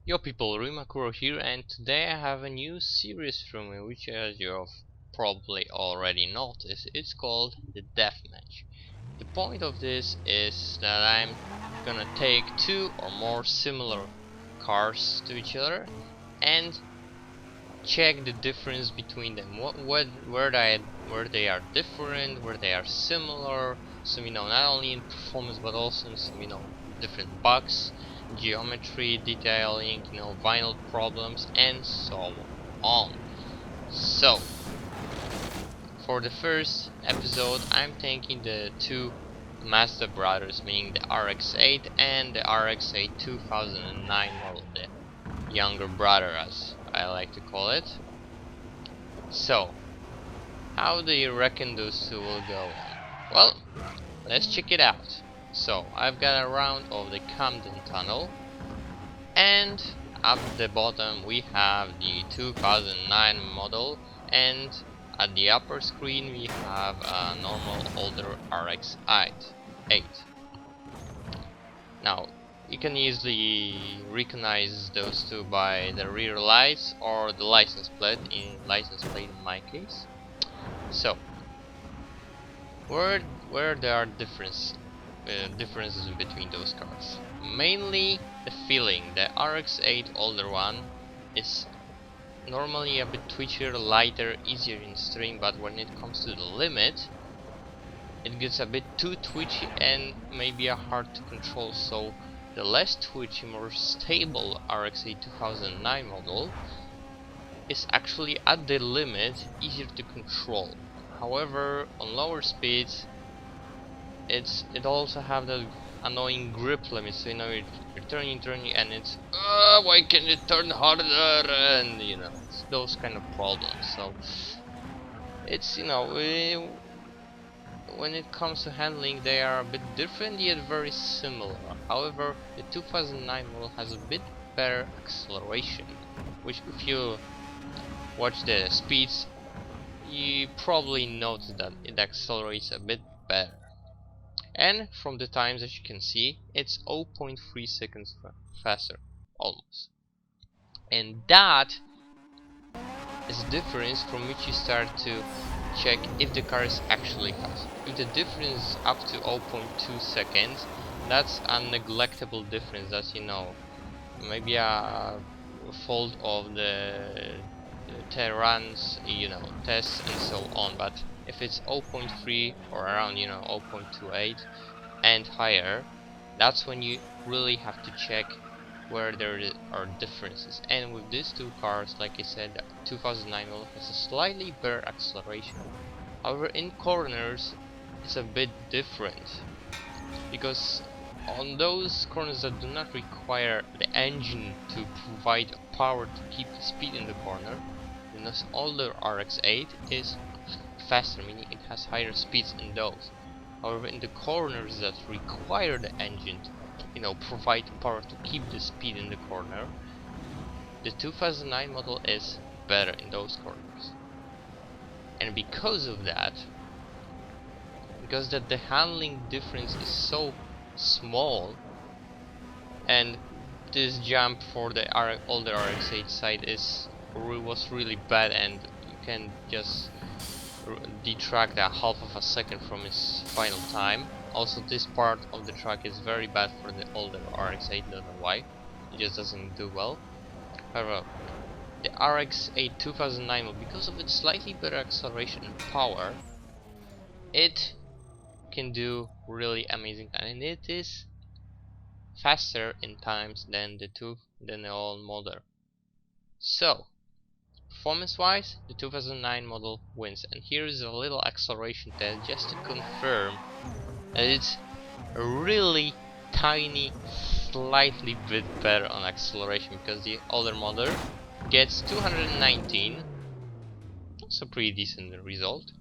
Yo people, Makkuro here, and today I have a new series from me, which as you have probably already noticed, it's called the Deathmatch. The point of this is that I'm gonna take two or more similar cars to each other and check the difference between them, where they are different, where they are similar, so not only in performance but also in some different bugs, geometry, detailing, vinyl problems, and so on. So for the first episode I'm taking the two Mazda brothers, meaning the RX8 and the RX8 2009 model, the younger brother as I like to call it. So, how do you reckon those two will go on? Well, let's check it out. So, I've got a round of the Camden tunnel, and at the bottom we have the 2009 model, and at the upper screen we have a normal older RX8. Now, you can easily recognize those two by the rear lights or the license plate in my case. So, where there are differences between those cars? Mainly the feeling. The RX8 older one is normally a bit twitchier, lighter, easier in steering, but when it comes to the limit, it gets a bit too twitchy and maybe hard to control. So the less twitchy, more stable RX8 2009 model is actually at the limit easier to control. However, on lower speeds it also have that annoying grip limit, so you're turning and it's why can't you turn harder, and it's those kind of problems. So it's when it comes to handling, they are a bit different yet very similar. However, the 2009 model has a bit better acceleration, which if you watch the speeds, you probably notice that it accelerates a bit better. And from the times, as you can see, it's 0.3 seconds faster, almost. And that is a difference from which you start to check if the car is actually fast. If the difference is up to 0.2 seconds, that's a neglectable difference. That's maybe a fault of the Tehran's tests and so on. But if it's 0.3 or around 0.28 and higher, that's when you really have to check where there are differences. And with these two cars, like I said, the 2009 model has a slightly better acceleration. However, in corners it's a bit different, because on those corners that do not require the engine to provide power to keep the speed in the corner, this older RX8 is faster, meaning it has higher speeds in those. However, in the corners that require the engine to provide power to keep the speed in the corner, the 2009 model is better in those corners. And because of that, because the handling difference is so small, and this jump for the older RX8 side was really bad, and you can just detract a half of a second from its final time. Also, this part of the track is very bad for the older RX8, don't know why, it just doesn't do well. However, the RX8 2009, because of its slightly better acceleration and power, it can do really amazing time, and it is faster in times than the old model. So performance wise, the 2009 model wins, and here is a little acceleration test just to confirm that it's a really tiny, slightly bit better on acceleration, because the older model gets 219, that's a pretty decent result,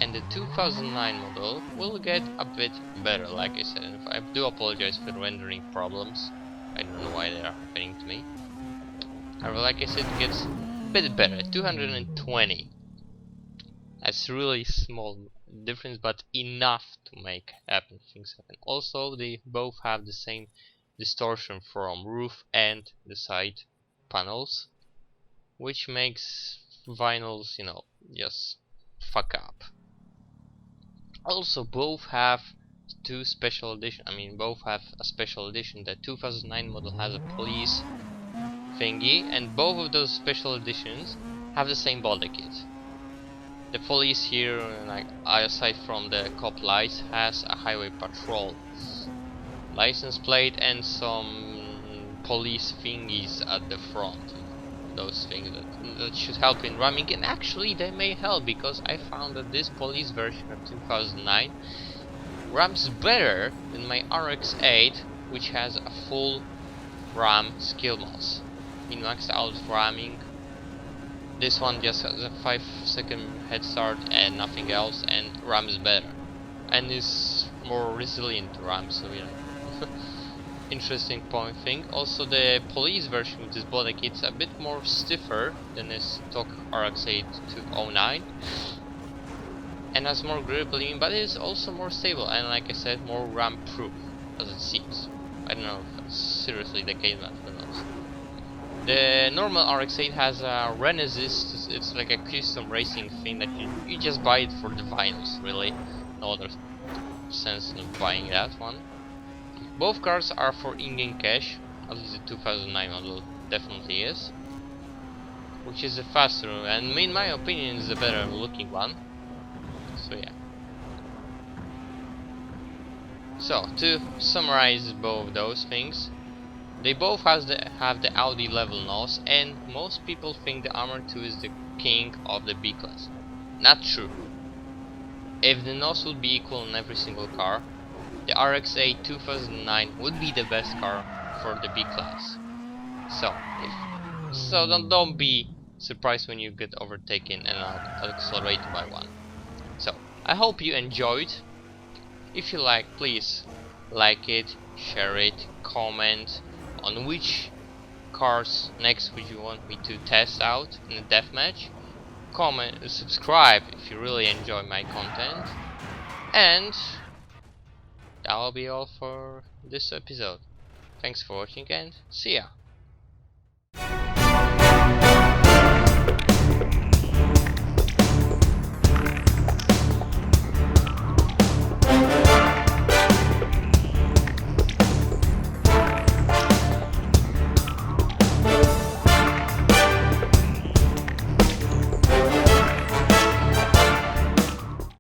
and the 2009 model will get a bit better, like I said. And I do apologize for rendering problems, I don't know why they are happening to me. However, like I said, it gets a bit better, 220. That's really small difference, but enough to make things happen. Also, they both have the same distortion from roof and the side panels, which makes vinyls, you know, just fuck up. Also, both have two special edition. I mean, both have a special edition. The 2009 model has a police thingy, and both of those special editions have the same body kit. The police here, like aside from the cop lights, has a highway patrol license plate and some police thingies at the front. Those things that should help in ramming, and actually they may help, because I found that this police version of 2009 rams better than my RX8, which has a full ram skill mods. In maxed out ramming, this one just has a 5-second head start and nothing else, and rams better, and is more resilient to ram, so you know. Interesting point thing. Also, the police version with this body kit's a bit more stiffer than the stock RX8 209 and has more grip lean, but it is also more stable and, like I said, more ram proof, as it seems. I don't know if that's seriously the case, but who knows. The normal RX8 has a Renesist. It's like a custom racing thing that you just buy it for the vinyls, really. No other sense in buying that one. Both cars are for in-game cash, at least the 2009 model definitely is, which is the faster and in my opinion is the better looking one. So yeah. So to summarize both those things, they both have the Audi level nose, and most people think the Armor 2 is the king of the B class. Not true. If the nose would be equal in every single car, the RX8 2009 would be the best car for the B class. So don't be surprised when you get overtaken and accelerated by one. So I hope you enjoyed. If you like, please like it, share it, comment on which cars next would you want me to test out in a deathmatch. Comment, subscribe if you really enjoy my content, and that will be all for this episode. Thanks for watching and see ya!